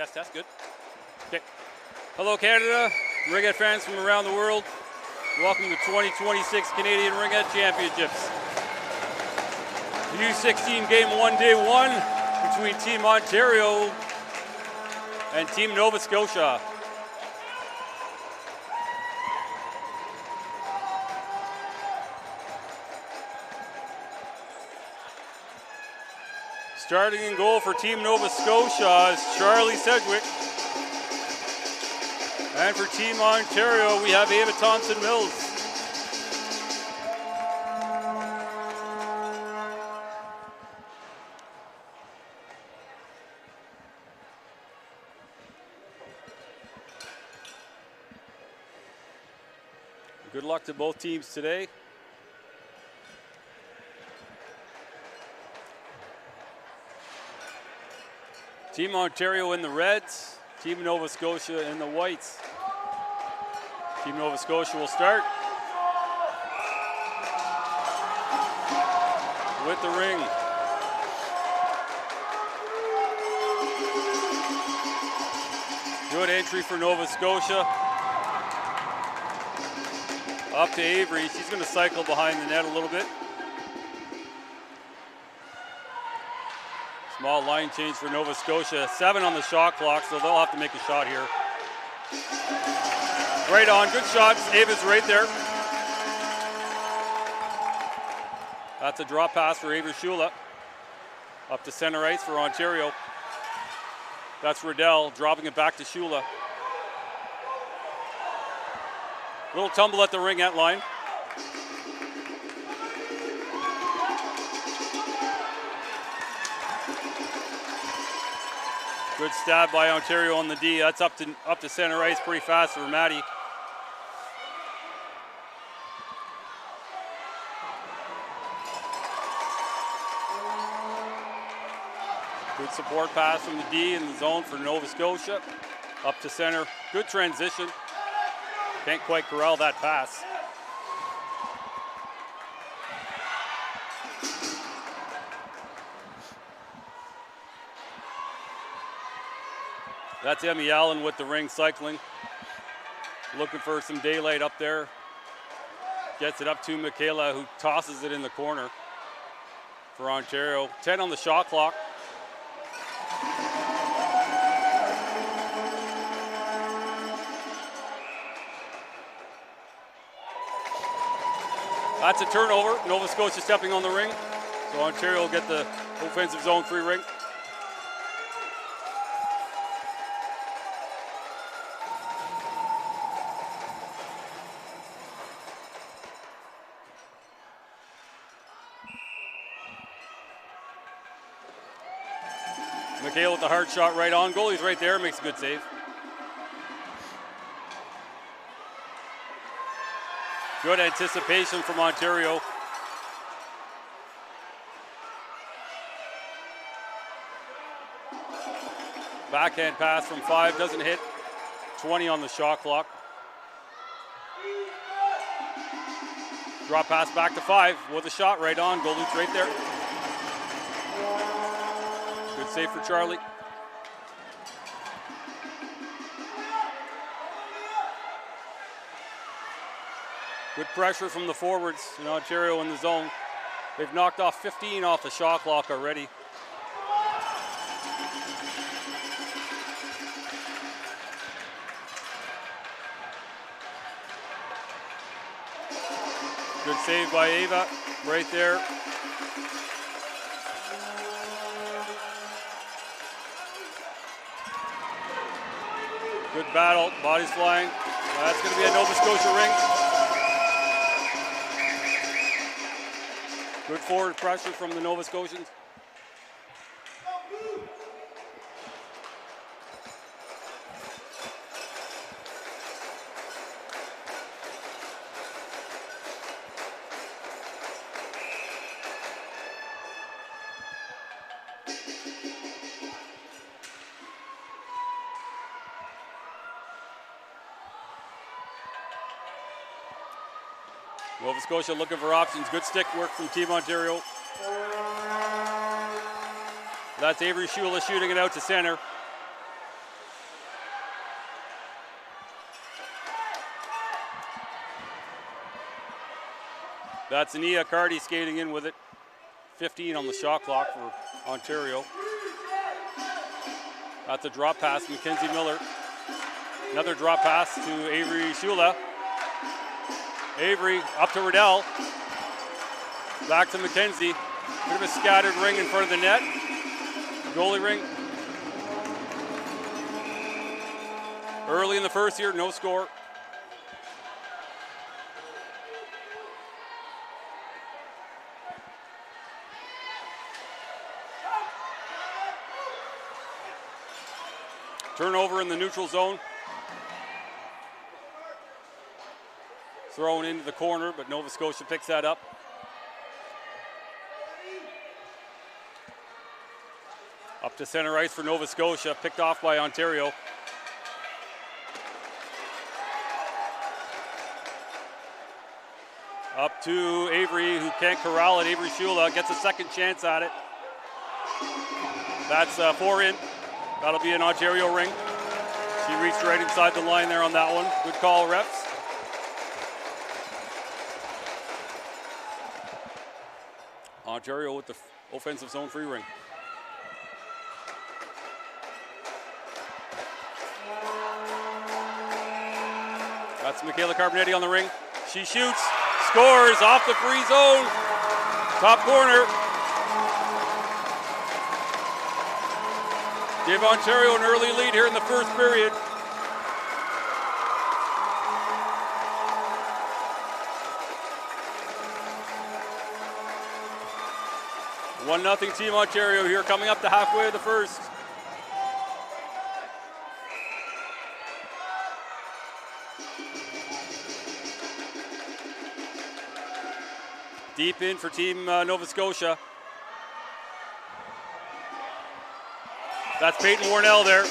Test, good. Okay. Hello, Canada. Ringhead fans from around the world. Welcome to 2026 Canadian Ringhead Championships. U16 Game 1, Day 1 between TeamOntario and TeamNovaScotia. Starting in goal for TeamNovaScotia is Charlie Sedgwick. And for TeamOntario, we have Ava Thompson-Mills. Good luck to both teams today. TeamOntario in the reds, TeamNovaScotia in the whites. TeamNovaScotia will start with the ring. Good entry for Nova Scotia. Up to Avery. She's going to cycle behind the net a little bit. Small line change for Nova Scotia. 7 on the shot clock, so they'll have to make a shot here. Right on, good shots. Ava's right there. That's a drop pass for Avery Shula. Up to center ice for Ontario. That's Riddell dropping it back to Shula. Little tumble at the ringette line. Good stab by Ontario on the D. That's up to center ice pretty fast for Maddie. Good support pass from the D in the zone for Nova Scotia. Up to center. Good transition. Can't quite corral that pass. That's Emmy Allen with the ring cycling. Looking for some daylight up there. Gets it up to Michaela, who tosses it in the corner for Ontario. 10 on the shot clock. That's a turnover. Nova Scotia stepping on the ring. So Ontario will get the offensive zone free ring. Michaela with the hard shot right on. Goalie's right there, makes a good save. Good anticipation from Ontario. Backhand pass from 5, doesn't hit. 20 on the shot clock. Drop pass back to 5 with a shot right on. Goalie's right there. Good save for Charlie. Good pressure from the forwards in Ontario in the zone. They've knocked off 15 off the shot clock already. Good save by Ava, right there. Good battle, bodies flying. That's going to be a Nova Scotia ring. Good forward pressure from the Nova Scotians. Nova Scotia looking for options. Good stick work from TeamOntario. That's Avery Shula shooting it out to center. That's Nia Cardi skating in with it. 15 on the shot clock for Ontario. That's a drop pass, Mackenzie Miller. Another drop pass to Avery Shula. Avery up to Riddell. Back to Mackenzie. Bit of a scattered ring in front of the net. Goalie ring. Early in the first here, no score. Turnover in the neutral zone. Thrown into the corner, but Nova Scotia picks that up. Up to center ice for Nova Scotia, picked off by Ontario. Up to Avery, who can't corral it. Avery Shula gets a second chance at it. That's 4 in. That'll be an Ontario ring. She reached right inside the line there on that one. Good call, refs. Ontario with the offensive zone free ring. That's Michaela Carbonetti on the ring. She shoots, scores off the free zone. Top corner. Give Ontario an early lead here in the first period. One nothing Team Ontario here, coming up to halfway of the first. Deep in for Team Nova Scotia. That's Peyton Warnell there.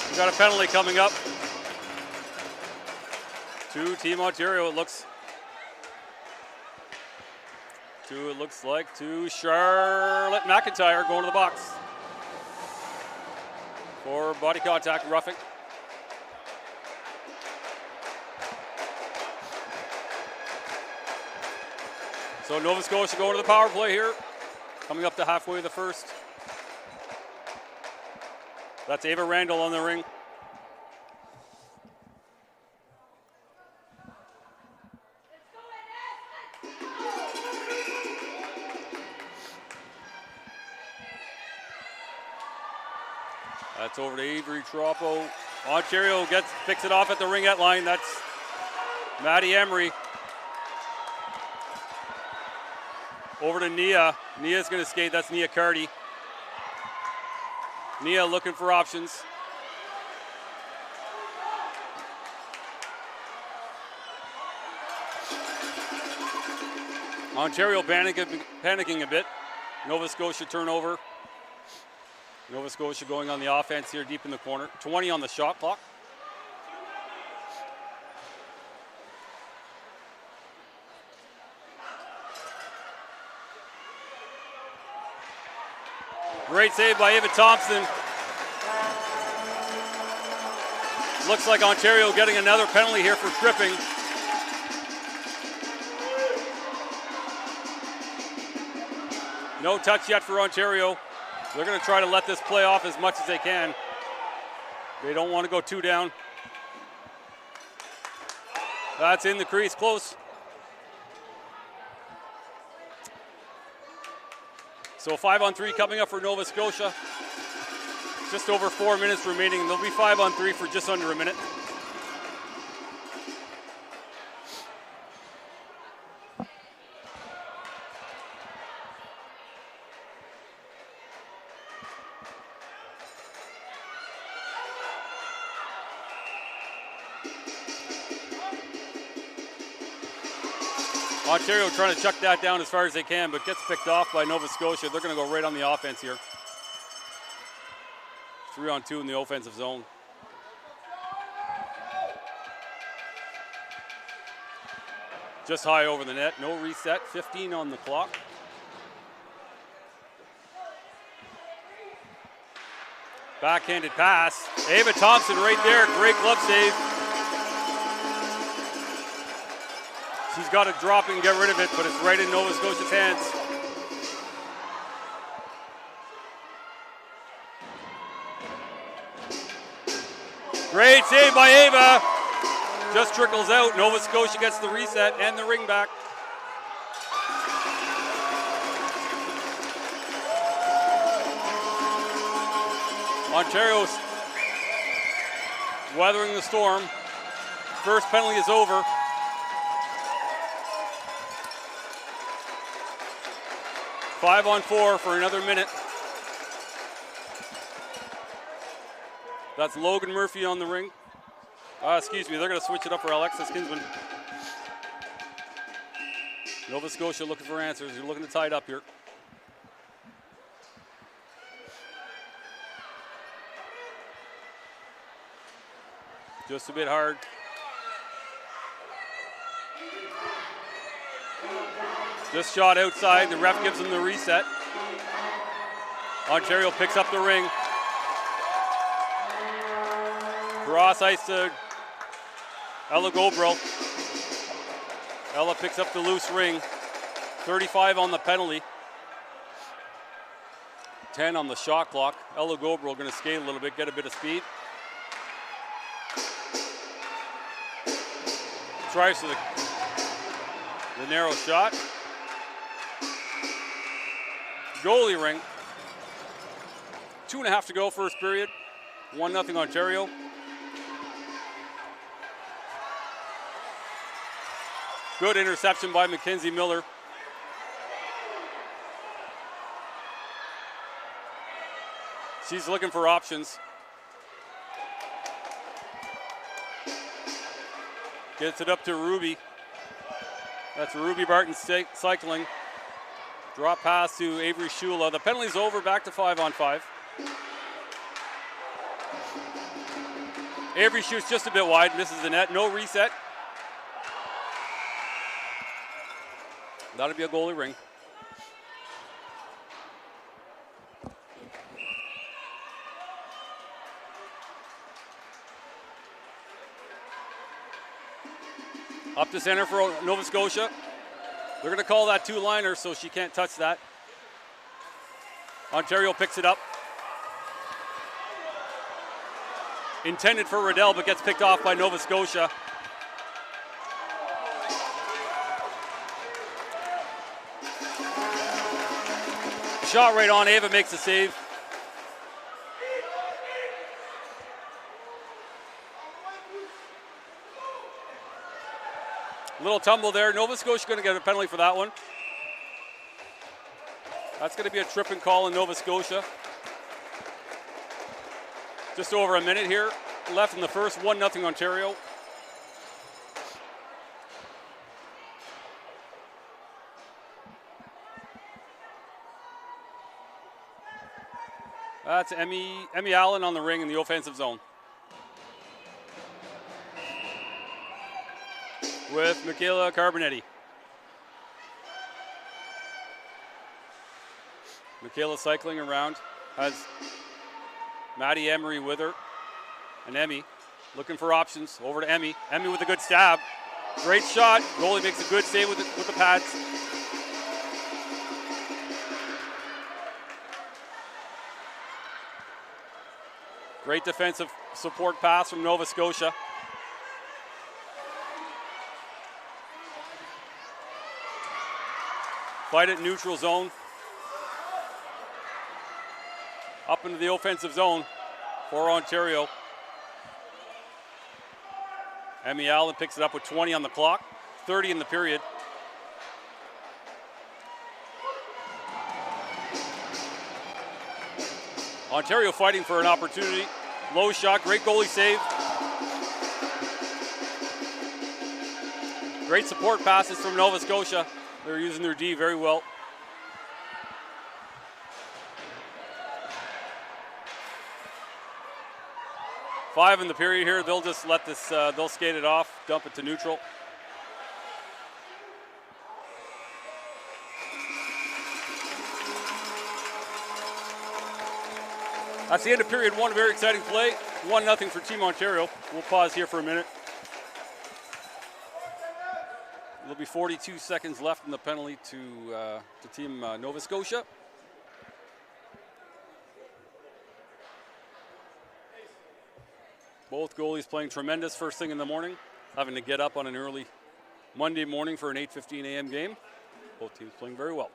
We've got a penalty coming up to Team Ontario, it looks like to Charlotte McIntyre going to the box for body contact, roughing. So Nova Scotia going to the power play here, coming up to halfway of the first. That's Ava Randall on the ring. That's over to Avery Troppo. Ontario picks it off at the ringette line. That's Maddie Emery. Over to Nia. Nia's going to skate. That's Nia Cardi. Nia looking for options. Ontario panicking a bit. Nova Scotia turnover. Nova Scotia going on the offense here deep in the corner. 20 on the shot clock. Great save by Ava Thompson. Looks like Ontario getting another penalty here for tripping. No touch yet for Ontario. They're going to try to let this play off as much as they can. They don't want to go 2 down. That's in the crease, close. So 5-on-3 coming up for Nova Scotia. Just over 4 minutes remaining. There'll be 5-on-3 for just under a minute. Ontario trying to chuck that down as far as they can, but gets picked off by Nova Scotia. They're going to go right on the offense here. 3-on-2 in the offensive zone. Just high over the net, no reset, 15 on the clock. Backhanded pass. Ava Thompson right there, great glove save. She's got to drop it and get rid of it, but it's right in Nova Scotia's hands. Great save by Ava. Just trickles out. Nova Scotia gets the reset and the ring back. Ontario's weathering the storm. First penalty is over. Five on four for another minute. That's Logan Murphy on the ring. Excuse me, they're going to switch it up for Alexis Kinsman. Nova Scotia looking for answers. You're looking to tie it up here. Just a bit hard. Just shot outside. The ref gives them the reset. Ontario picks up the ring. Cross ice to Ella Gobro. Ella picks up the loose ring. 35 on the penalty. 10 on the shot clock. Ella Gobro going to skate a little bit, get a bit of speed. Tries to the narrow shot. Goalie ring. 2.5 to go, first period. 1-0 Ontario. Good interception by Mackenzie Miller. She's looking for options. Gets it up to Ruby. That's Ruby Barton cycling. Drop pass to Avery Shula. The penalty's over, back to 5-on-5. Avery shoots just a bit wide, misses the net. No reset. That'll be a goalie ring. Up to center for Nova Scotia. They're going to call that two-liner, so she can't touch that. Ontario picks it up. Intended for Riddell, but gets picked off by Nova Scotia. Shot right on. Ava makes the save. Little tumble there. Nova Scotia going to get a penalty for that one. That's going to be a tripping call in Nova Scotia. Just over a minute here left in the first. 1-0 Ontario. That's Emmy Allen on the ring in the offensive zone. With Michaela Carbonetti. Michaela cycling around, has Maddie Emery with her. And Emmy looking for options. Over to Emmy. Emmy with a good stab. Great shot. Goalie makes a good save with the pads. Great defensive support pass from Nova Scotia. Fight it neutral zone. Up into the offensive zone for Ontario. Emmy Allen picks it up with 20 on the clock, 30 in the period. Ontario fighting for an opportunity. Low shot, great goalie save. Great support passes from Nova Scotia. They're using their D very well. Five in the period here. They'll just let this, they'll skate it off, dump it to neutral. That's the end of period one. Very exciting play. 1-0 for Team Ontario. We'll pause here for a minute. There'll be 42 seconds left in the penalty to Team Nova Scotia. Both goalies playing tremendous first thing in the morning, having to get up on an early Monday morning for an 8:15 a.m. game. Both teams playing very well.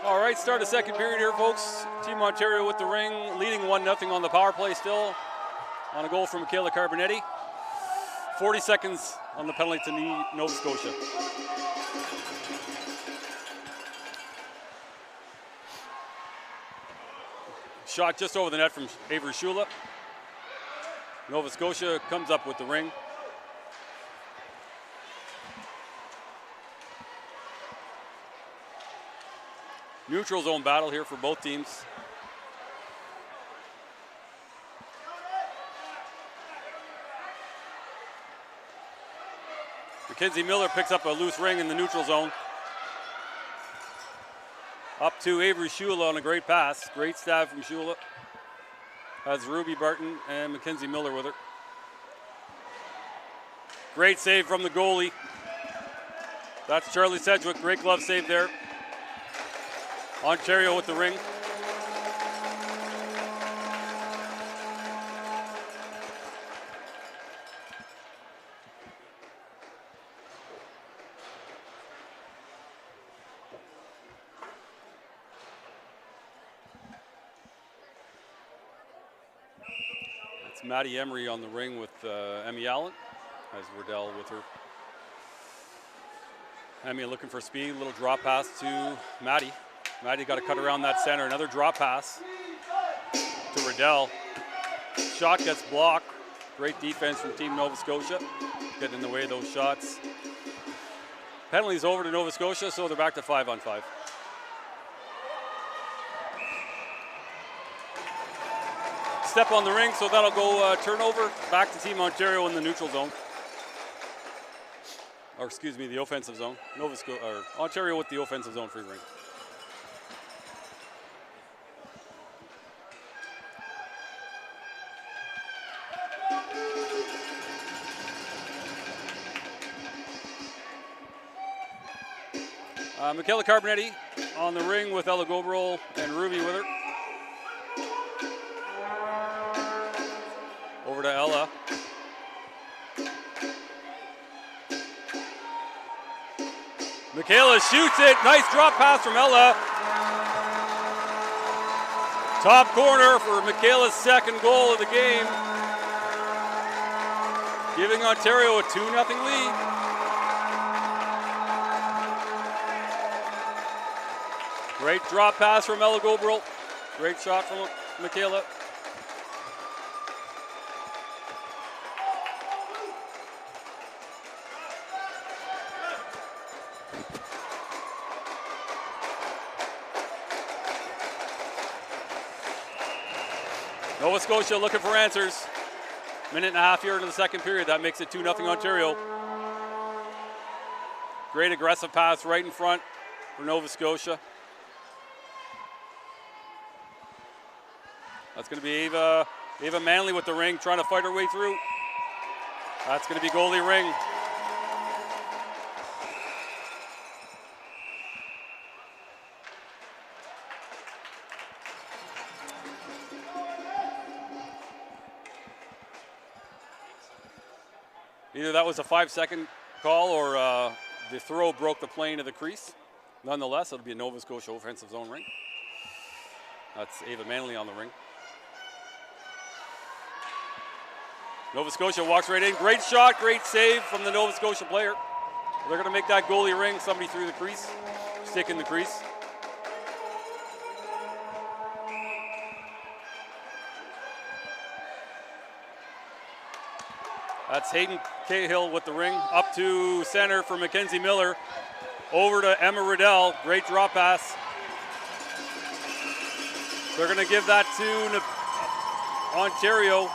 All right, start a second period here, folks. Team Ontario with the ring, leading 1-0 on the power play still. On a goal from Michaela Carbonetti. 40 seconds on the penalty to Nova Scotia. Shot just over the net from Avery Shula. Nova Scotia comes up with the ring. Neutral zone battle here for both teams. Mackenzie Miller picks up a loose ring in the neutral zone. Up to Avery Shula on a great pass. Great stab from Shula. Has Ruby Barton and Mackenzie Miller with her. Great save from the goalie. That's Charlie Sedgwick. Great glove save there. Ontario with the ring. It's Maddie Emery on the ring with Emmy Allen. Has Riddell with her. Emmy looking for speed. Little drop pass to Maddie. Maddie got to cut around that center. Another drop pass to Riddell. Shot gets blocked. Great defense from Team Nova Scotia. Getting in the way of those shots. Penalties over to Nova Scotia, so they're back to 5-on-5. Step on the ring, so that'll go turnover. Back to Team Ontario in the neutral zone. Or excuse me, the offensive zone. Ontario with the offensive zone free ring. Michaela Carbonetti on the ring with Ella Gobrol and Ruby with her. Over to Ella. Michaela shoots it. Nice drop pass from Ella. Top corner for Michaela's second goal of the game. Giving Ontario a 2-0 lead. Great drop pass from Ella Gobrol. Great shot from Michaela. Nova Scotia looking for answers. Minute and a half here into the second period. That makes it 2-0 Ontario. Great aggressive pass right in front for Nova Scotia. That's going to be Ava Manley with the ring, trying to fight her way through. That's going to be goalie ring. Either that was a 5-second call or the throw broke the plane of the crease. Nonetheless, it'll be a Nova Scotia offensive zone ring. That's Ava Manley on the ring. Nova Scotia walks right in. Great shot, great save from the Nova Scotia player. They're going to make that goalie ring. Somebody through the crease, stick in the crease. That's Hayden Cahill with the ring. Up to center for Mackenzie Miller. Over to Emma Riddell. Great drop pass. They're going to give that to Ontario.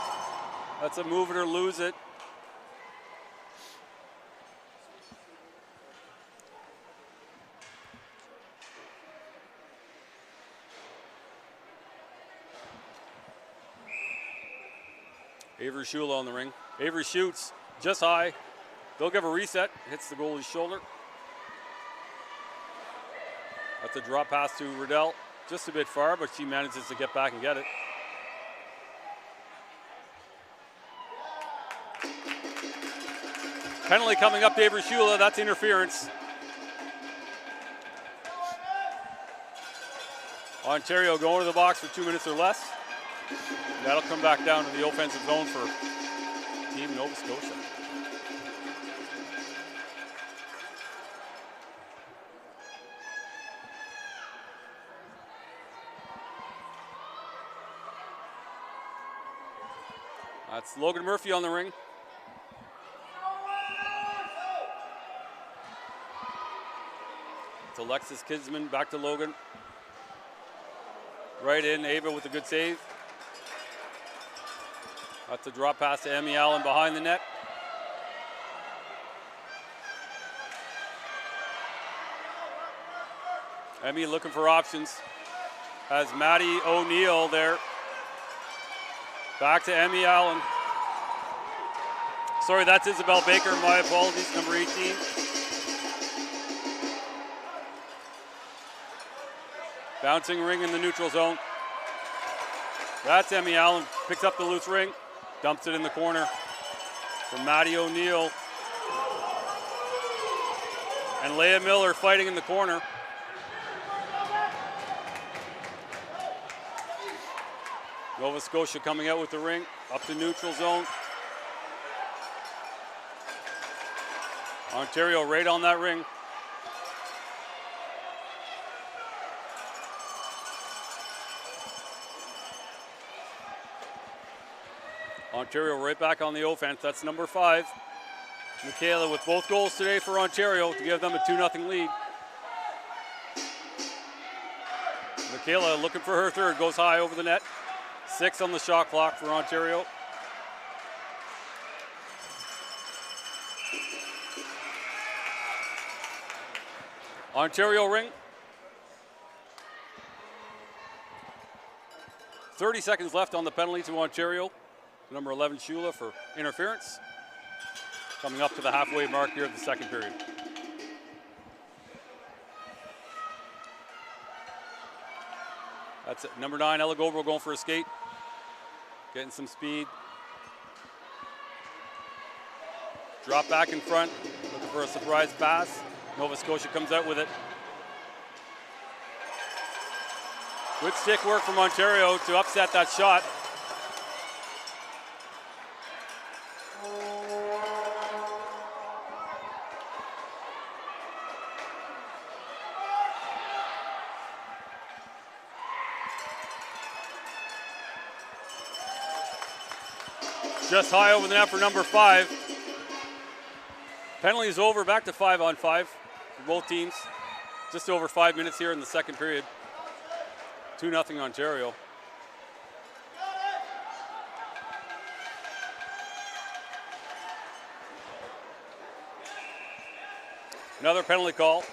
That's a move it or lose it. Avery Shula on the ring. Avery shoots just high. They'll give a reset. Hits the goalie's shoulder. That's a drop pass to Riddell. Just a bit far, but she manages to get back and get it. Penalty coming up to Avery Shula. That's interference. Ontario going to the box for 2 minutes or less. That'll come back down to the offensive zone for Team Nova Scotia. That's Logan Murphy on the ring. It's Alexis Kidsman, back to Logan. Right in, Ava with a good save. That's a drop pass to Emmy Allen behind the net. Emmy looking for options. Has Maddie O'Neill there. Back to Emmy Allen. Sorry, that's Isabel Baker. My apologies, number 18. Bouncing ring in the neutral zone. That's Emmy Allen. Picks up the loose ring. Dumps it in the corner for Maddie O'Neill. And Leah Miller fighting in the corner. Nova Scotia coming out with the ring, up to neutral zone. Ontario right on that ring. Ontario right back on the offense. That's number 5. Michaela with both goals today for Ontario to give them a 2-0 lead. Michaela looking for her third, goes high over the net. 6 on the shot clock for Ontario. Ontario ring. 30 seconds left on the penalty to Ontario. Number 11, Shula, for interference. Coming up to the halfway mark here of the second period. That's it. Number 9, Ella Goldberg going for a skate. Getting some speed. Drop back in front. Looking for a surprise pass. Nova Scotia comes out with it. Good stick work from Ontario to upset that shot. Just high over the net for number 5. Penalty is over, back to 5-on-5 for both teams. Just over 5 minutes here in the second period. 2-0 Ontario. Another penalty call.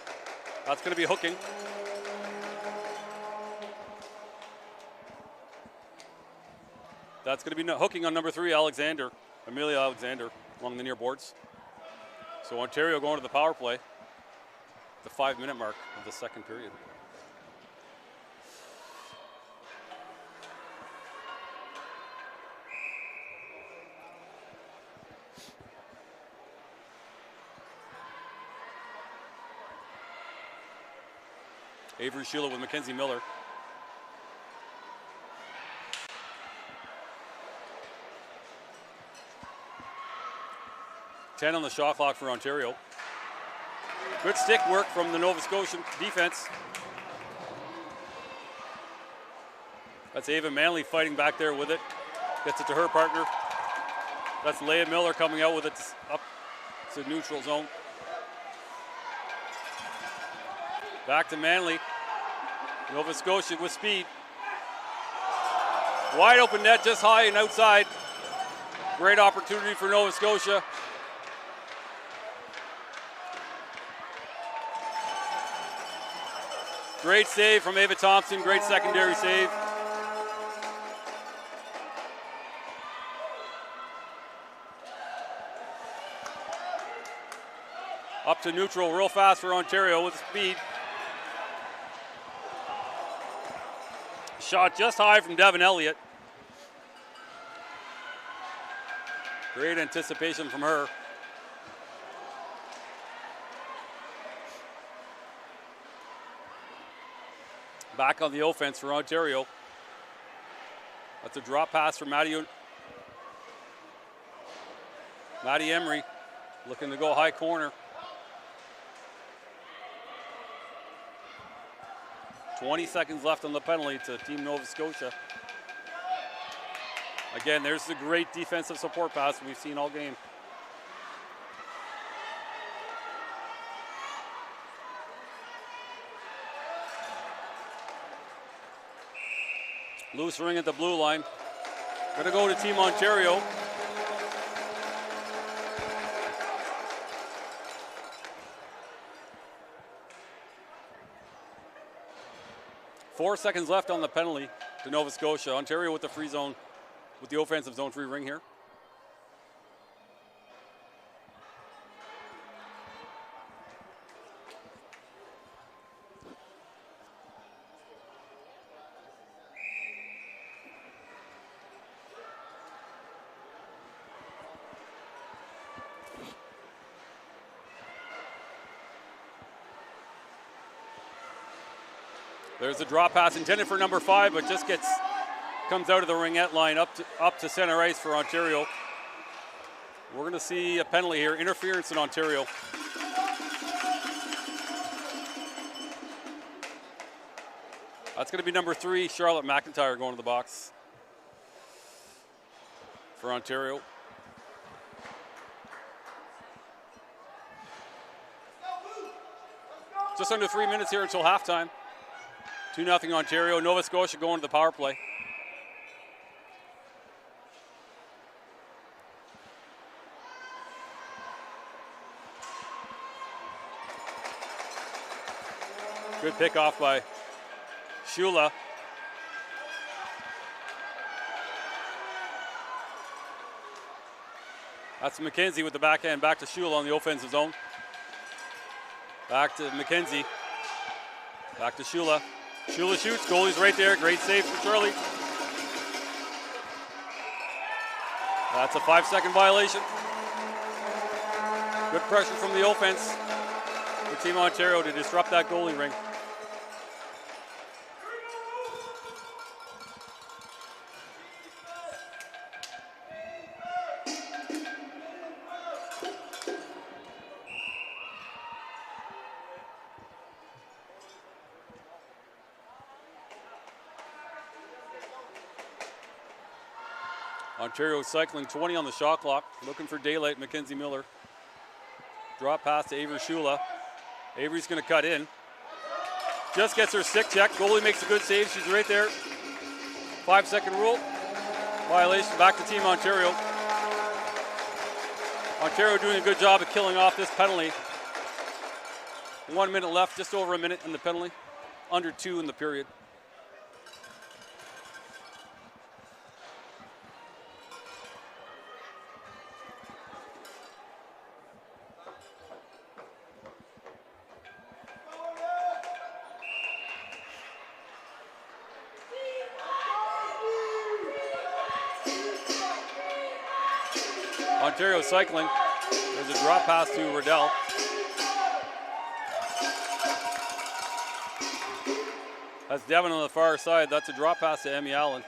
That's going to be hooking. That's going to be hooking on number 3, Amelia Alexander, along the near boards. So Ontario going to the power play, the 5-minute mark of the second period. Avery Sheila with Mackenzie Miller. Ten on the shot clock for Ontario. Good stick work from the Nova Scotian defense. That's Ava Manley fighting back there with it. Gets it to her partner. That's Leah Miller coming out with it up to neutral zone. Back to Manley. Nova Scotia with speed. Wide open net, just high and outside. Great opportunity for Nova Scotia. Great save from Ava Thompson, great secondary save. Up to neutral real fast for Ontario with speed. Shot just high from Devin Elliott. Great anticipation from her. Back on the offense for Ontario. That's a drop pass from Maddie Emery, looking to go high corner. 20 seconds left on the penalty to Team Nova Scotia. Again, there's the great defensive support pass we've seen all game. Loose ring at the blue line. Gonna go to Team Ontario. Four seconds left on the penalty to Nova Scotia. Ontario with the free zone, with the offensive zone free ring here. There's a drop pass intended for number 5, but just comes out of the ringette line up to center ice for Ontario. We're going to see a penalty here, interference in Ontario. That's going to be number 3, Charlotte McIntyre, going to the box for Ontario. Just under 3 minutes here until halftime. 2-0 Ontario. Nova Scotia going to the power play. Good pickoff by Shula. That's McKenzie with the backhand back to Shula on the offensive zone. Back to McKenzie. Back to Shula. Shula shoots, goalie's right there. Great save for Charlie. That's a 5-second violation. Good pressure from the offense for Team Ontario to disrupt that goalie ring. Ontario cycling 20 on the shot clock, looking for daylight. Mackenzie Miller. Drop pass to Avery Shula. Avery's going to cut in. Just gets her stick check. Goalie makes a good save. She's right there. 5-second rule. Violation back to Team Ontario. Ontario doing a good job of killing off this penalty. 1 minute left, just over a minute in the penalty. Under 2 in the period. Ontario cycling. There's a drop pass to Riddell. That's Devin on the far side. That's a drop pass to Emmy Allen.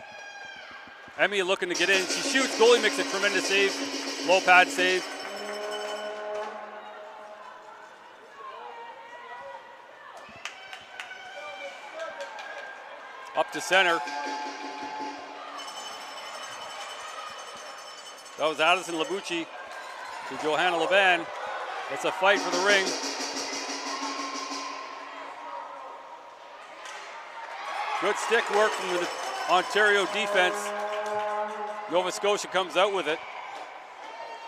Emmy looking to get in. She shoots. Goalie makes a tremendous save. Low pad save. Up to center. That was Addison Labucci to Johanna Levan. It's a fight for the ring. Good stick work from the Ontario defense. Nova Scotia comes out with it.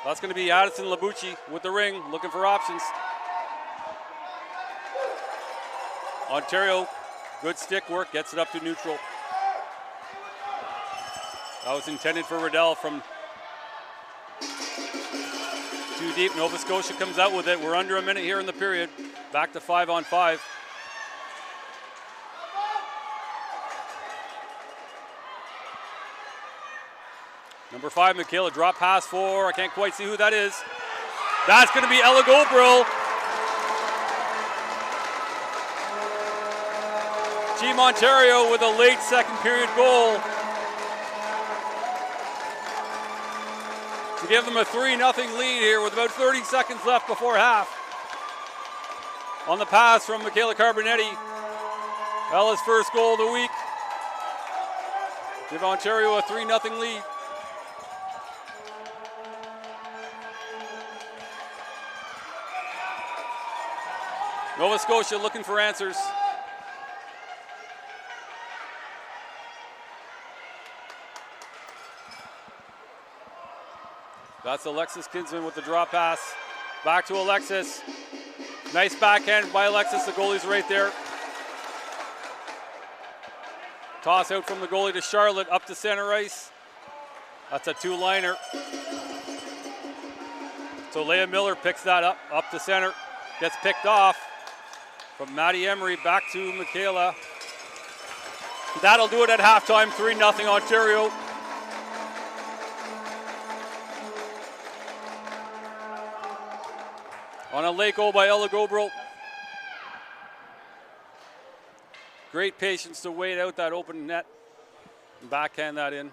That's going to be Addison Labucci with the ring, looking for options. Ontario, good stick work, gets it up to neutral. That was intended for Riddell from too deep. Nova Scotia comes out with it. We're under a minute here in the period. Back to 5-on-5. Number 5, Michaela, drop pass for, I can't quite see who that is. That's going to be Ella Gobrill. Team Ontario with a late second period goal to give them a 3-0 lead here with about 30 seconds left before half. On the pass from Michaela Carbonetti. Ella's first goal of the week. Give Ontario a 3-0 lead. Nova Scotia looking for answers. That's Alexis Kinsman with the drop pass. Back to Alexis. Nice backhand by Alexis. The goalie's right there. Toss out from the goalie to Charlotte, up to center ice. That's a two-liner. So Leah Miller picks that up to center. Gets picked off. From Maddie Emery back to Michaela. That'll do it at halftime, 3-0 Ontario. On a late goal by Ella Gobrill. Great patience to wait out that open net and backhand that in.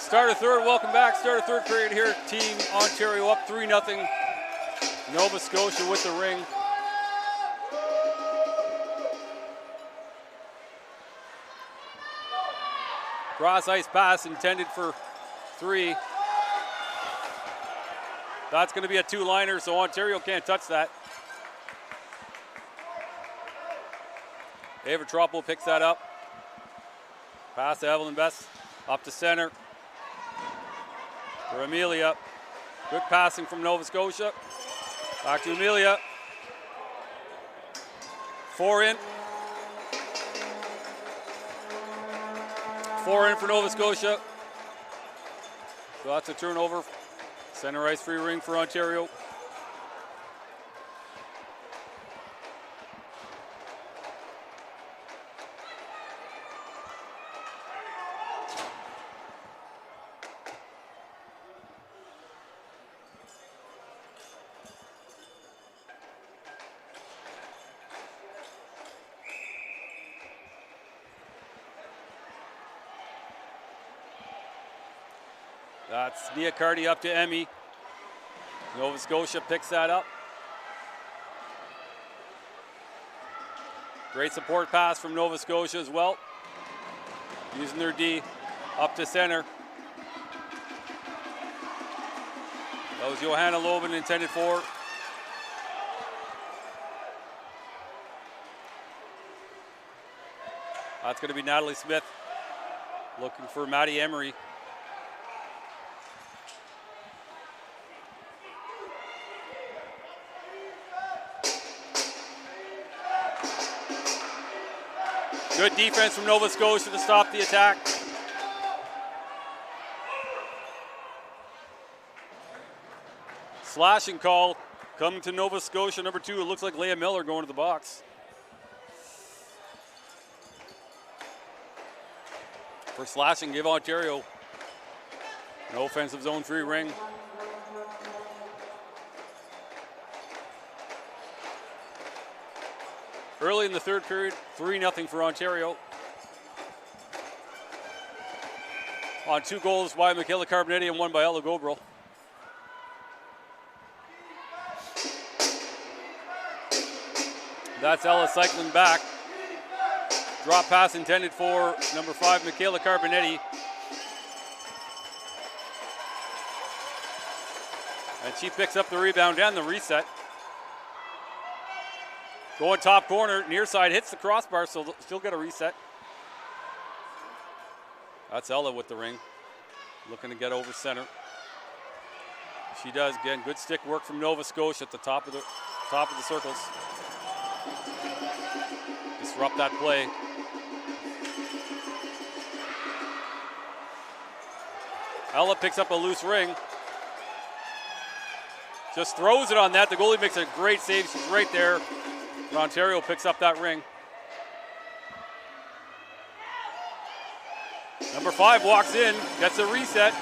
Start of third, welcome back. Start of third period here. Team Ontario up 3-0. Nova Scotia with the ring. Cross ice pass intended for 3. That's going to be a two-liner, so Ontario can't touch that. Ava Troppo picks that up. Pass to Evelyn Best, up to center. For Amelia. Good passing from Nova Scotia. Back to Amelia. 4 in. 4 in for Nova Scotia. So that's a turnover. Center ice free ring for Ontario. That's Niacardi up to Emmy. Nova Scotia picks that up. Great support pass from Nova Scotia as well. Using their D up to center. That was Johanna Loban intended for. That's going to be Natalie Smith looking for Maddie Emery. Good defense from Nova Scotia to stop the attack. Slashing call coming to Nova Scotia, number 2. It looks like Leah Miller going to the box. For slashing, give Ontario an offensive zone 3 ring. Early in the third period, 3-0 for Ontario. On 2 goals by Michaela Carbonetti and 1 by Ella Gobro. That's Ella cycling back. Drop pass intended for number 5, Michaela Carbonetti. And she picks up the rebound and the reset. Going top corner, near side, hits the crossbar, so she'll get a reset. That's Ella with the ring, looking to get over center. She does, again, good stick work from Nova Scotia at the top of the circles. Disrupt that play. Ella picks up a loose ring. Just throws it on that. The goalie makes a great save. She's right there. Ontario picks up that ring. Number 5 walks in, gets a reset.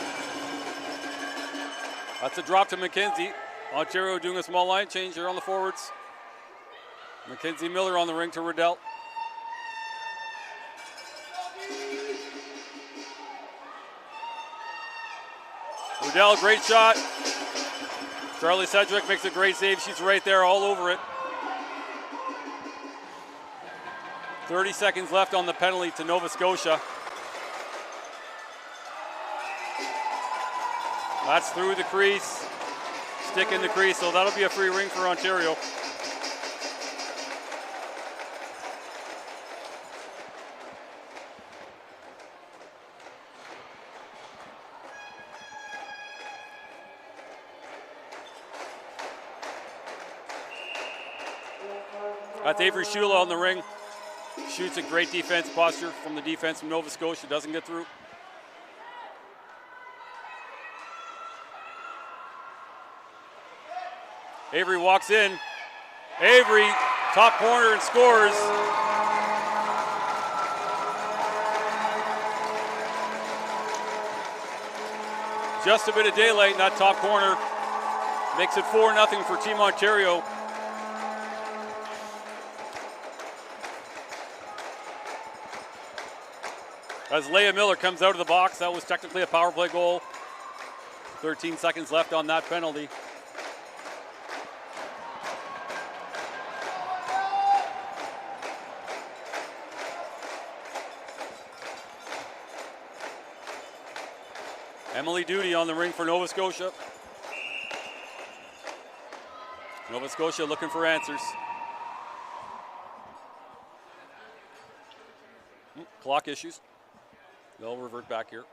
That's a drop to McKenzie. Ontario doing a small line change here on the forwards. Mackenzie Miller on the ring to Riddell. Riddell, great shot. Charlie Sedgwick makes a great save. She's right there all over it. 30 seconds left on the penalty to Nova Scotia. That's through the crease. Stick in the crease, so that'll be a free ring for Ontario. That's Avery Shula on the ring. Shoots a great defense posture from the defense from Nova Scotia. Doesn't get through. Avery walks in. Avery, top corner and scores. Just a bit of daylight in that top corner. Makes it 4-0 for Team Ontario. As Leah Miller comes out of the box, that was technically a power play goal. 13 seconds left on that penalty. Emily Duty on the ring for Nova Scotia. Nova Scotia looking for answers. Clock issues. They'll revert back here.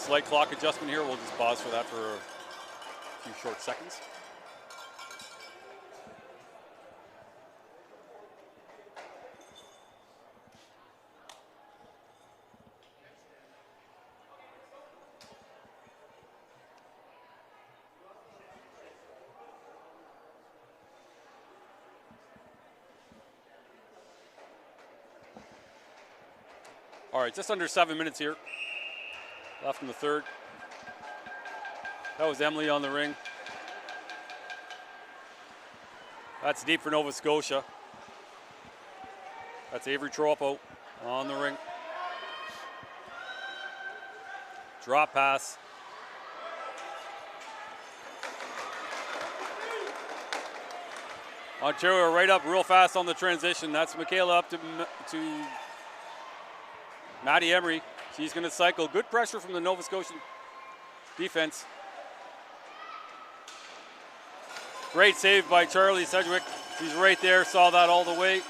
slight clock adjustment here. We'll just pause for that for a few short seconds. All right, just under 7 minutes here left in the third. That was Emily on the ring. That's deep for Nova Scotia. That's Avery Tropo on the ring. Drop pass. Ontario right up real fast on the transition. That's Michaela up to Maddie Emery. She's going to cycle. Good pressure from the Nova Scotian defense. Great save by Charlie Sedgwick. She's right there, saw that all the way.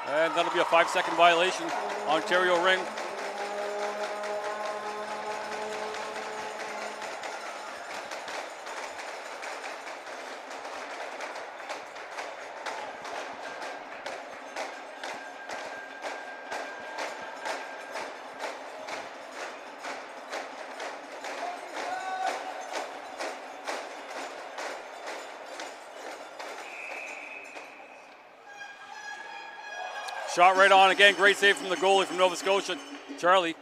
And that'll be a 5-second violation. Ontario ring. Shot right on again. Great save from the goalie from Nova Scotia, Charlie.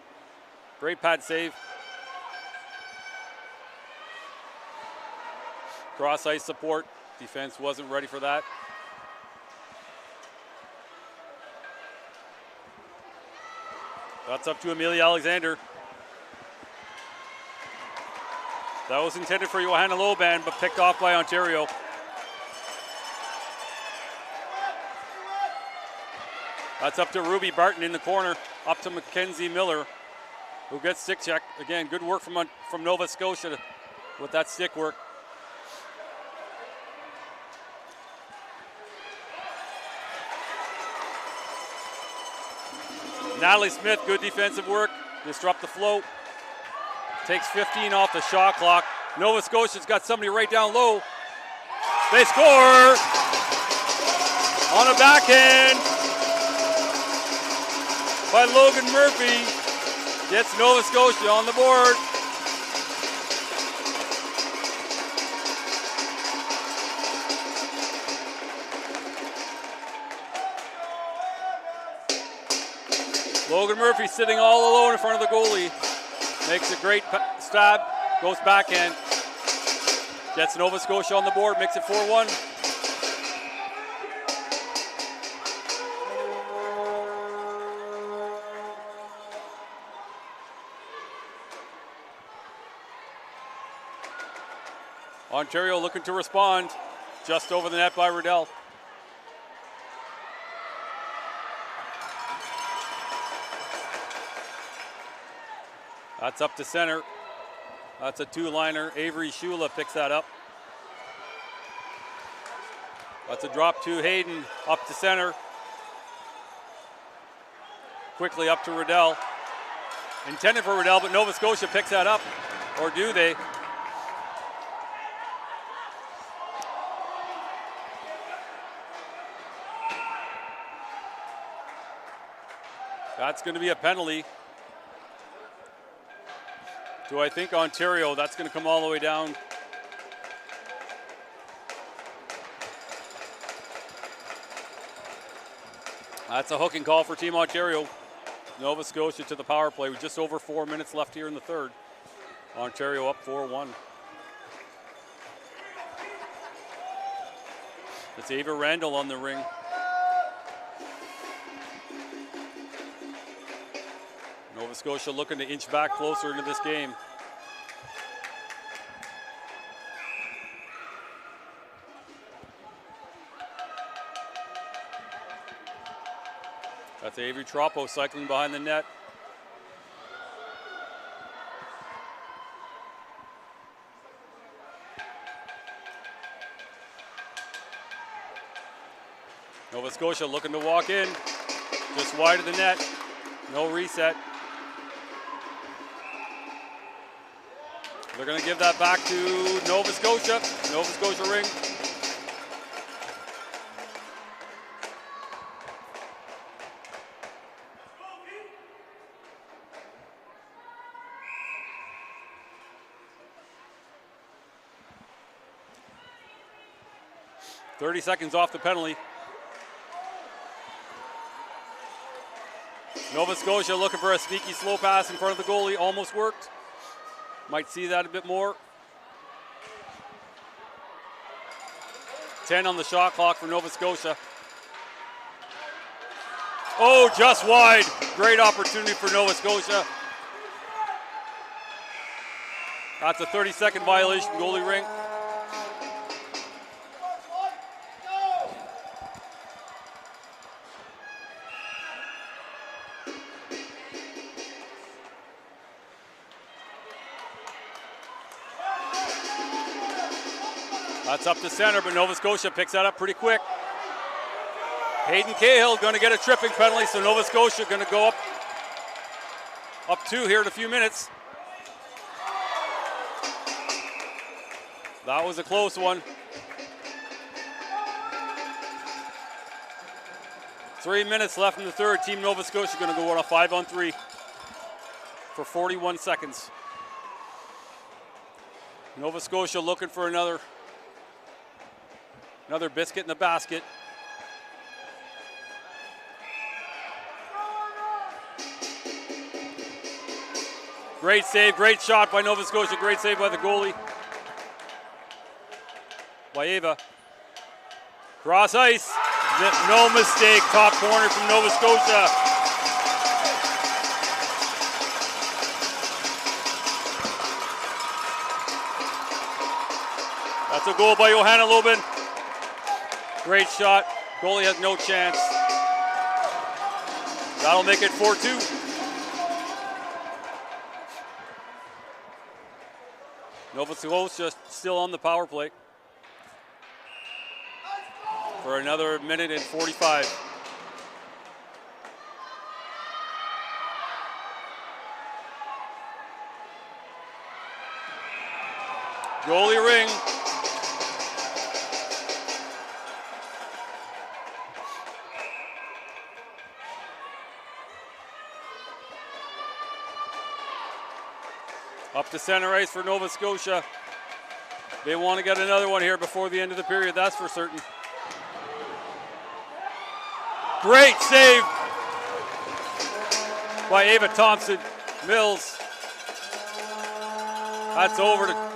Great pad save. Cross ice support. Defense wasn't ready for that. That's up to Amelia Alexander. That was intended for Johanna Loban, but picked off by Ontario. That's up to Ruby Barton in the corner, up to Mackenzie Miller, who gets stick check. Again, good work from Nova Scotia with that stick work. Natalie Smith, good defensive work. Disrupt the flow. Takes 15 off the shot clock. Nova Scotia's got somebody right down low. They score on a backhand by Logan Murphy. Gets Nova Scotia on the board. Logan Murphy sitting all alone in front of the goalie. Makes a great stab, goes backhand. Gets Nova Scotia on the board, makes it 4-1. Ontario looking to respond, just over the net by Riddell. That's up to center. That's a two-liner. Avery Shula picks that up. That's a drop to Hayden, up to center. Quickly up to Riddell. Intended for Riddell, but Nova Scotia picks that up. Or do they? That's going to be a penalty. Do I think Ontario, that's going to come all the way down. That's a hooking call for Team Ontario. Nova Scotia to the power play with just over 4 minutes left here in the third. Ontario up 4-1. It's Ava Randall on the ring. Nova Scotia looking to inch back closer into this game. That's Avery Tropo cycling behind the net. Nova Scotia looking to walk in, just wide of the net. No reset. They're going to give that back to Nova Scotia. Nova Scotia ring. .30 seconds off the penalty. Nova Scotia looking for a sneaky slow pass in front of the goalie. Almost worked. Might see that a bit more. 10 on the shot clock for Nova Scotia. Oh, just wide. Great opportunity for Nova Scotia. That's a 30-second violation, goalie ring. That's up to center, but Nova Scotia picks that up pretty quick. Hayden Cahill going to get a tripping penalty, so Nova Scotia going to go up 2 here in a few minutes. That was a close one. 3 minutes left in the third. Team Nova Scotia going to go on a 5-on-3 for 41 seconds. Nova Scotia looking for another biscuit in the basket. Great save, great shot by Nova Scotia, great save by the goalie. By Ava. Cross ice, no mistake, top corner from Nova Scotia. That's a goal by Johanna Lobin. Great shot. Goalie has no chance. That'll make it 4-2. Nova Scotia still on the power play for another minute and 45. Goalie ring. Up to center ice for Nova Scotia. They want to get another one here before the end of the period, that's for certain. Great save by Ava Thompson. Mills. That's over to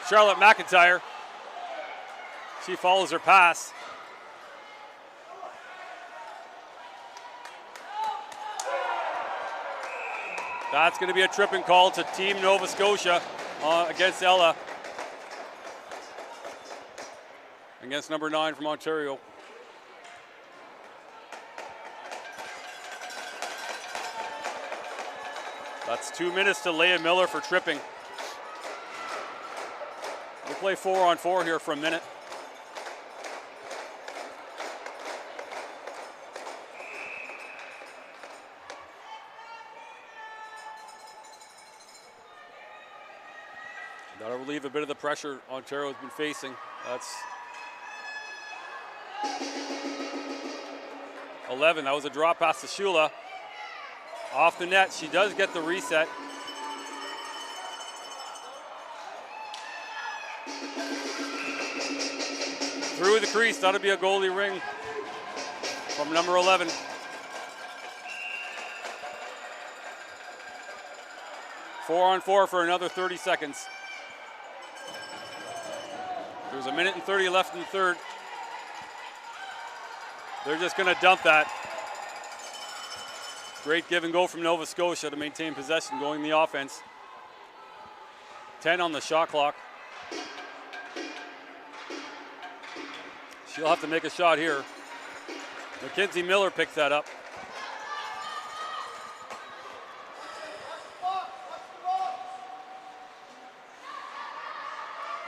Charlotte McIntyre. She follows her pass. That's going to be a tripping call to Team Nova Scotia against Ella. Against number 9 from Ontario. That's 2 minutes to Leah Miller for tripping. We'll play 4-on-4 here for a minute. That'll relieve a bit of the pressure Ontario has been facing. That's 11. That was a drop pass to Shula. Off the net, she does get the reset. Through the crease, that'll be a goalie ring from number 11. Four-on-4 for another 30 seconds. There's a minute and 30 left in the third. They're just going to dump that. Great give and go from Nova Scotia to maintain possession going the offense. 10 on the shot clock. She'll have to make a shot here. Mackenzie Miller picks that up.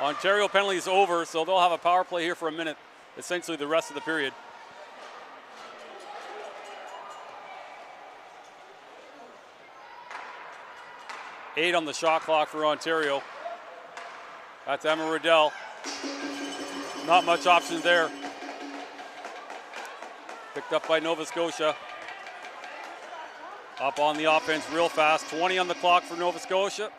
Ontario penalty is over, so they'll have a power play here for a minute, essentially the rest of the period. 8 on the shot clock for Ontario. That's Emma Riddell. Not much options there. Picked up by Nova Scotia. Up on the offense real fast. 20 on the clock for Nova Scotia.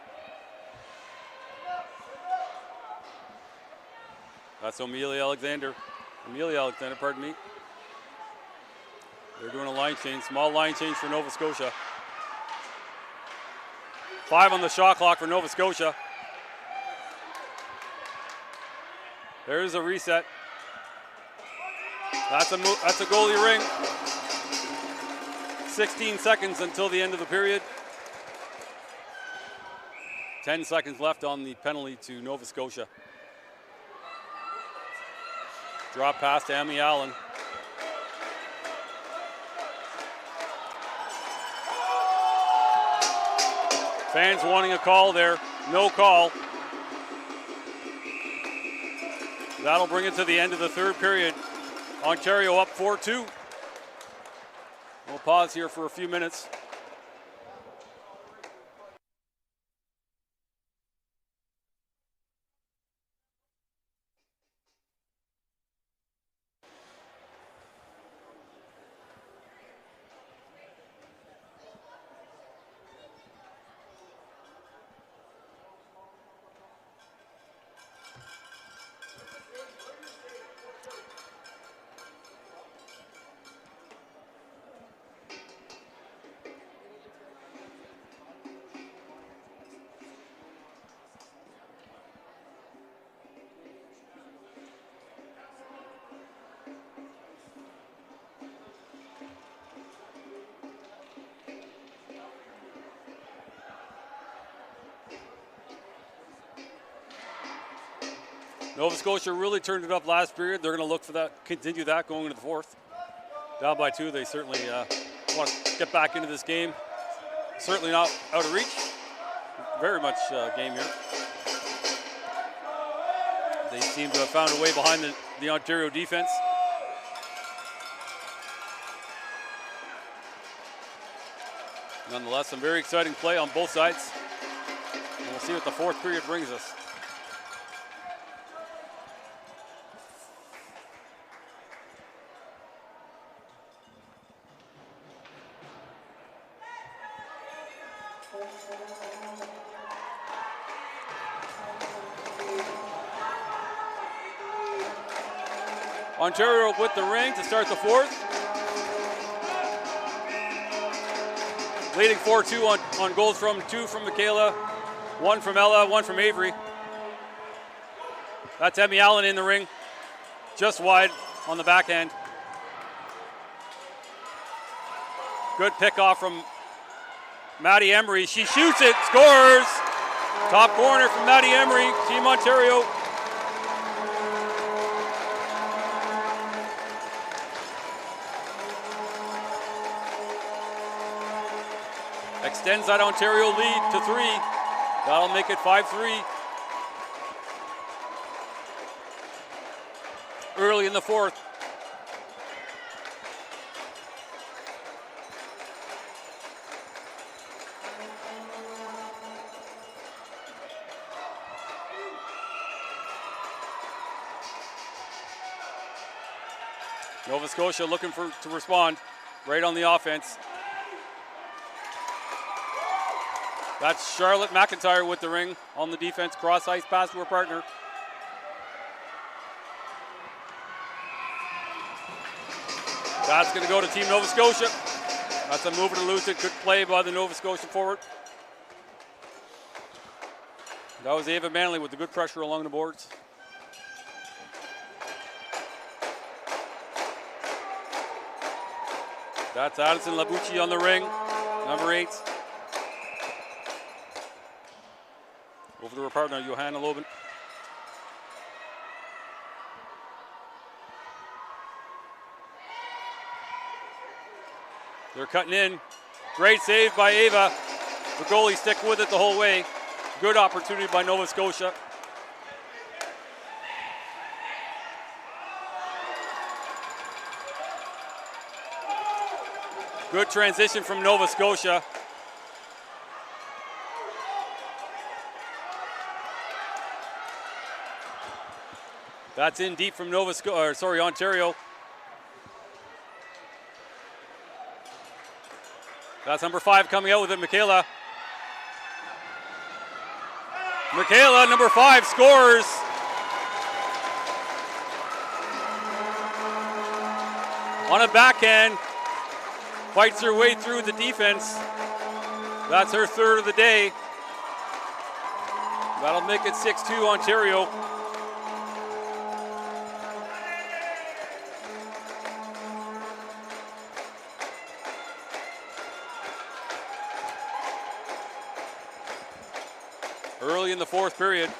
That's Amelia Alexander, pardon me. They're doing a line change, small line change for Nova Scotia. 5 on the shot clock for Nova Scotia. There's a reset. That's a goalie ring. 16 seconds until the end of the period. 10 seconds left on the penalty to Nova Scotia. Drop pass to Amy Allen. Fans wanting a call there. No call. That'll bring it to the end of the third period. Ontario up 4-2. We'll pause here for a few minutes. Nova Scotia really turned it up last period. They're going to look for that, continue that going into the fourth. Down by 2, they certainly want to get back into this game. Certainly not out of reach. Very much game here. They seem to have found a way behind the Ontario defense. Nonetheless, some very exciting play on both sides. And we'll see what the fourth period brings us. Ontario with the ring to start the fourth. Leading 4-2 on goals from 2 from Michaela, 1 from Ella, 1 from Avery. That's Emmy Allen in the ring, just wide on the backhand. Good pickoff from Maddie Emery. She shoots it, scores! Top corner from Maddie Emery, Team Ontario. Extends that Ontario lead to 3. That'll make it 5-3. Early in the fourth. Nova Scotia looking to respond right on the offense. That's Charlotte McIntyre with the ring on the defense. Cross ice pass to her partner. That's going to go to Team Nova Scotia. That's a move to lose it. Good play by the Nova Scotia forward. That was Ava Manley with the good pressure along the boards. That's Addison Labucci on the ring, number 8. Over to her partner, Johanna Loben. They're cutting in. Great save by Ava. The goalie stick with it the whole way. Good opportunity by Nova Scotia. Good transition from Nova Scotia. That's in deep from Ontario. That's number 5 coming out with it, Michaela. Michaela, number 5, scores. On a backhand, fights her way through the defense. That's her 3rd of the day. That'll make it 6-2 Ontario. Early in the 4th period.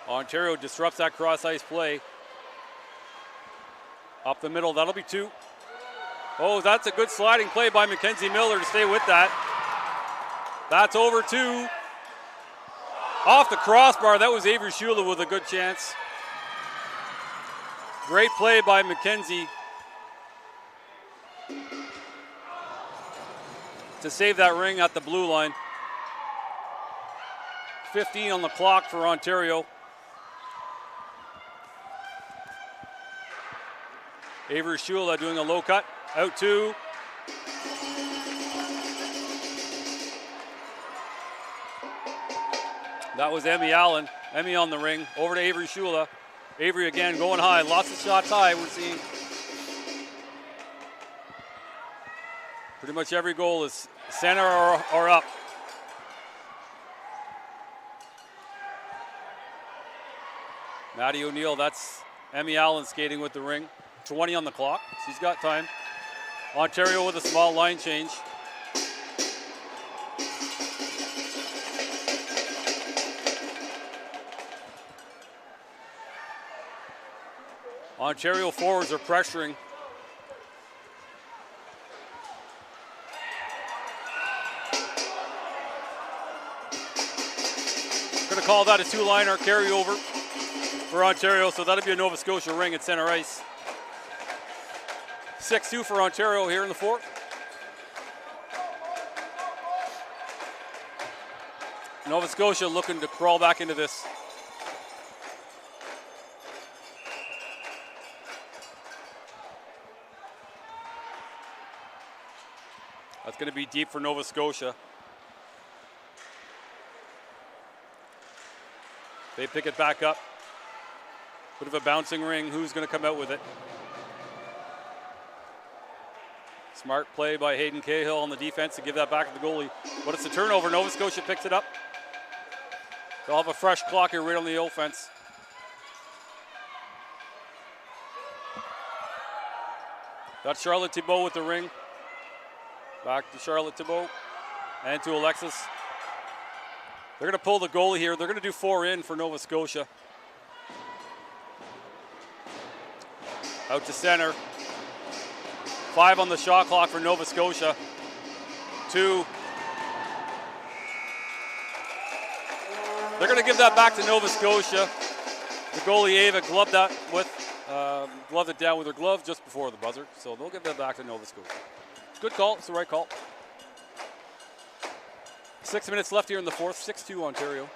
Ontario disrupts that cross-ice play. Up the middle, that'll be 2. Oh, that's a good sliding play by Mackenzie Miller to stay with that. That's over 2. Off the crossbar, that was Avery Shula with a good chance. Great play by Mackenzie to save that ring at the blue line. 15 on the clock for Ontario. Avery Shula doing a low cut, out 2. That was Emmy Allen. Emmy on the ring, over to Avery Shula. Avery again going high, lots of shots high. We're seeing pretty much every goal is center or up. Maddie O'Neill, that's Emmy Allen skating with the ring. 20 on the clock, she's got time. Ontario with a small line change. Ontario forwards are pressuring. Going to call that a 2-liner carryover for Ontario, so that'll be a Nova Scotia ring at center ice. 6-2 for Ontario here in the 4th. Nova Scotia looking to crawl back into this. That's going to be deep for Nova Scotia. They pick it back up. Bit of a bouncing ring. Who's going to come out with it? Smart play by Hayden Cahill on the defense to give that back to the goalie. But it's a turnover. Nova Scotia picks it up. They'll have a fresh clock here right on the offense. That's Charlotte Thibault with the ring. Back to Charlotte Thibault and to Alexis. They're going to pull the goalie here. They're going to do 4 in for Nova Scotia. Out to center. 5 on the shot clock for Nova Scotia. 2. They're going to give that back to Nova Scotia. The goalie Ava gloved it down with her glove just before the buzzer. So they'll give that back to Nova Scotia. Good call. It's the right call. 6 minutes left here in the 4th. 6-2 Ontario.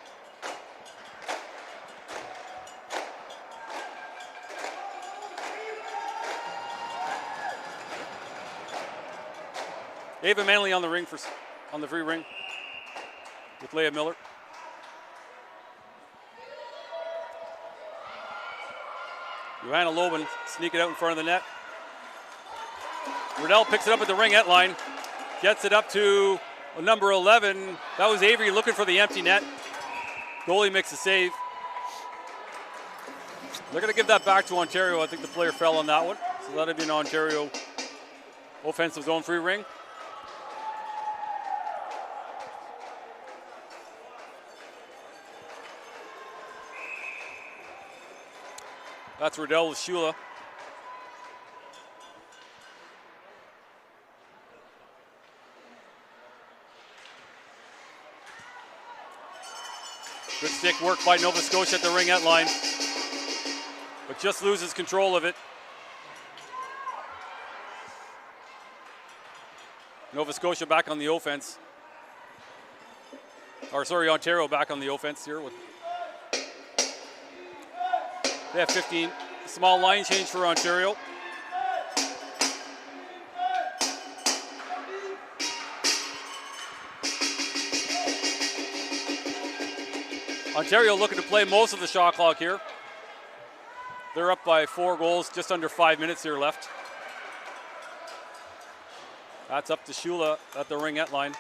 Ava Manley on the ring on the free ring with Leah Miller. Johanna Loban sneak it out in front of the net. Riddell picks it up at the ringette line. Gets it up to number 11. That was Avery looking for the empty net. Goalie makes a save. They're going to give that back to Ontario. I think the player fell on that one. So that'll be an Ontario offensive zone free ring. That's Riddell with Shula. Good stick work by Nova Scotia at the ringette line, but just loses control of it. Nova Scotia back on the offense. Or sorry, Ontario back on the offense here. They have 15. Small line change for Ontario. Ontario looking to play most of the shot clock here. They're up by 4 goals, just under 5 minutes here left. That's up to Shula at the ringette line.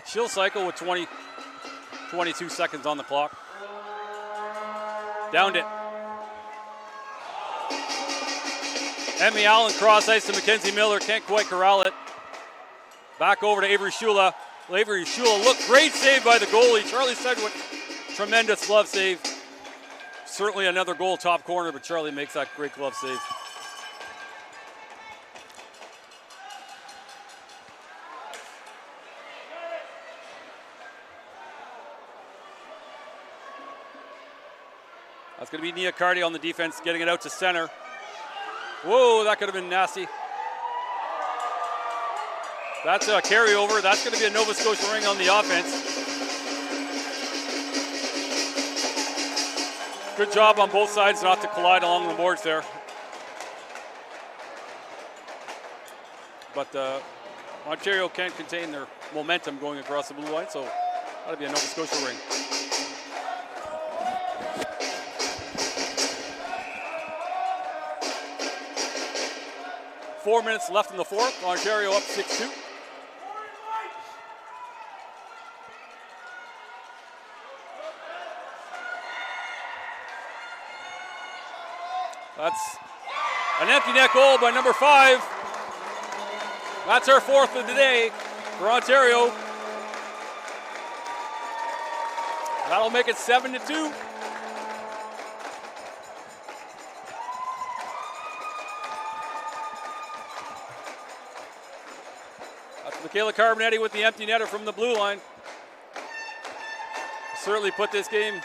She'll cycle with 22 seconds on the clock. Downed it. Emmy Allen cross ice to Mackenzie Miller, can't quite corral it. Back over to Avery Shula. Avery Shula, look, great save by the goalie. Charlie Sedgwick, tremendous glove save. Certainly another goal top corner, but Charlie makes that great glove save. That's going to be Nia Cardi on the defense, getting it out to center. Whoa, that could have been nasty. That's a carryover. That's going to be a Nova Scotia ring on the offense. Good job on both sides not to collide along the boards there. But Ontario can't contain their momentum going across the blue line, so that'll be a Nova Scotia ring. Four minutes left in the fourth. Ontario up 6-2. That's an empty net goal by number 5. That's her 4th of the day for Ontario. That'll make it 7-2. That's Michaela Carbonetti with the empty netter from the blue line. Certainly put this game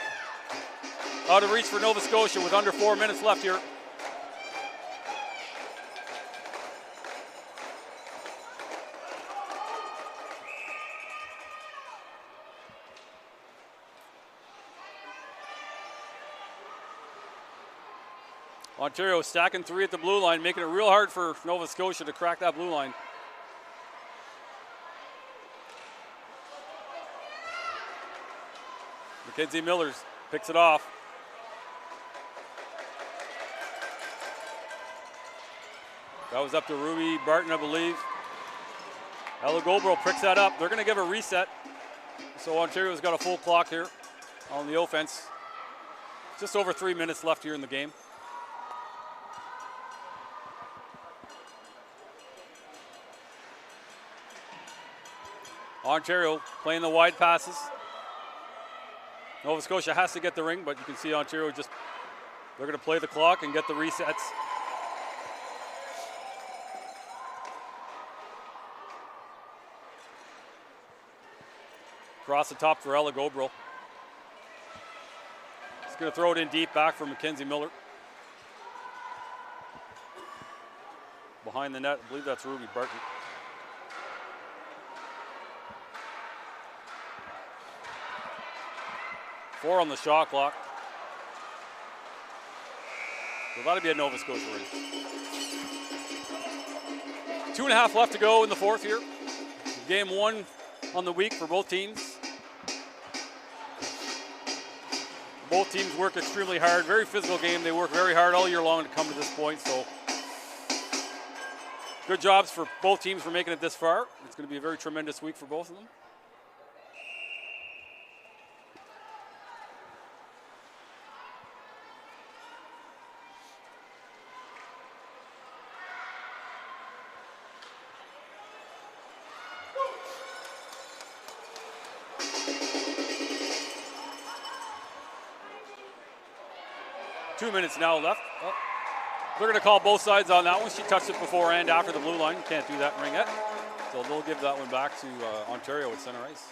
out of reach for Nova Scotia with under 4 minutes left here. Ontario stacking 3 at the blue line, making it real hard for Nova Scotia to crack that blue line. Mackenzie Miller picks it off. That was up to Ruby Barton, I believe. Ella Goldborough picks that up. They're going to give a reset. So Ontario's got a full clock here on the offense. Just over 3 minutes left here in the game. Ontario playing the wide passes. Nova Scotia has to get the ring, but you can see Ontario just, they're going to play the clock and get the resets. Across the top for Ella Goldborough. He's going to throw it in deep back for Mackenzie Miller. Behind the net, I believe that's Ruby Barton. Four on the shot clock. So that'll be a Nova Scotia ring. 2.5 left to go in the fourth here. Game 1 on the week for both teams. Both teams work extremely hard. Very physical game. They work very hard all year long to come to this point. So good jobs for both teams for making it this far. It's going to be a very tremendous week for both of them. Two minutes now left. Oh, they're going to call both sides on that one. She touched it before and after the blue line. Can't do that in ringette. So they'll give that one back to Ontario at center ice.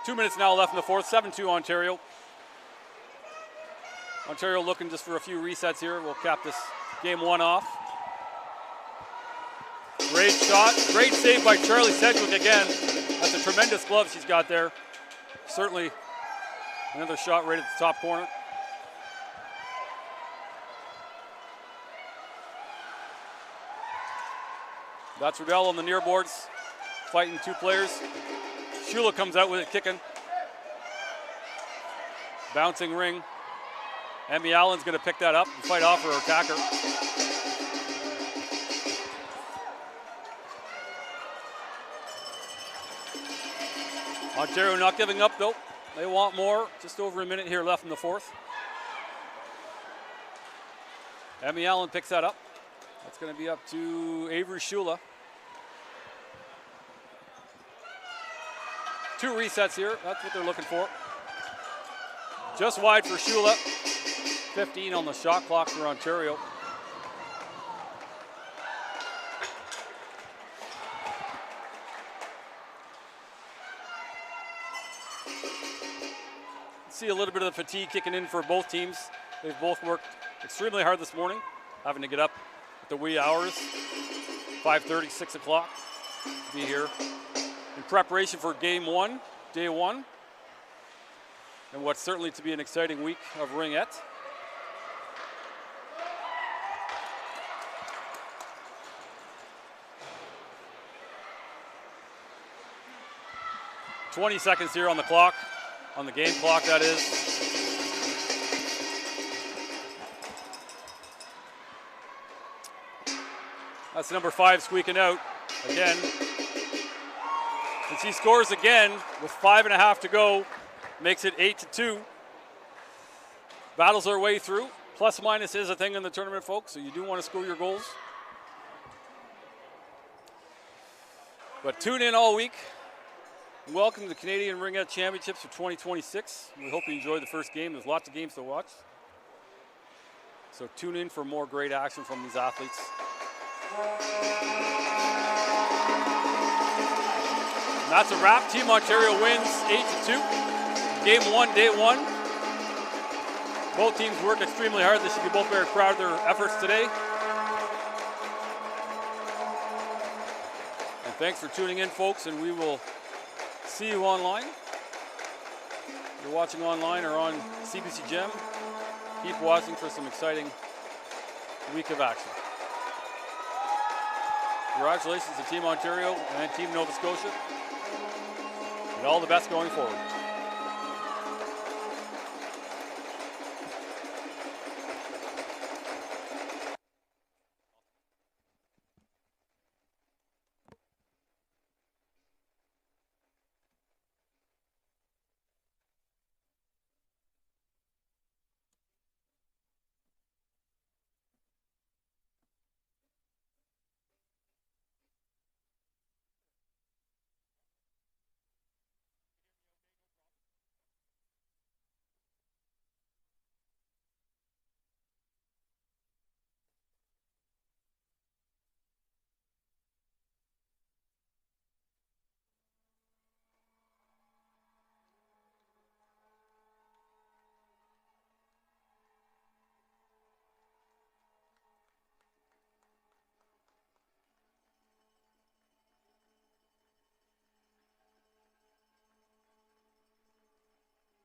2 minutes now left in the fourth, 7-2 Ontario. Ontario looking just for a few resets here. We'll cap this game one off. Great shot, great save by Charlie Sedgwick again. That's a tremendous glove she's got there. Certainly another shot right at the top corner. That's Riddell on the near boards, fighting two players. Shula comes out with it, kicking. Bouncing ring. Emmy Allen's going to pick that up and fight off her attacker. Ontario not giving up though. They want more. Just over a minute here left in the fourth. Emmy Allen picks that up. That's going to be up to Avery Shula. 2 resets here. That's what they're looking for. Just wide for Shula. 15 on the shot clock for Ontario. See a little bit of the fatigue kicking in for both teams. They've both worked extremely hard this morning, having to get up at the wee hours, 5:30, 6 o'clock, to be here in preparation for game one, day one, and what's certainly to be an exciting week of ringette. "20 seconds here on the clock, on the game clock, that is. That's number 5 squeaking out again. And she scores again with 5.5 to go, makes it 8-2. Battles our way through. Plus minus is a thing in the tournament, folks, so you do want to score your goals. But tune in all week. Welcome to the Canadian Ringette Championships for 2026. We hope you enjoyed the first game. There's lots of games to watch. So tune in for more great action from these athletes. And that's a wrap. Team Ontario wins 8-2. Game one, day one. Both teams work extremely hard. They should be both very proud of their efforts today. And thanks for tuning in, folks, and we will see you online. If you're watching online or on CBC Gem, keep watching for some exciting week of action. Congratulations to Team Ontario and Team Nova Scotia, and all the best going forward.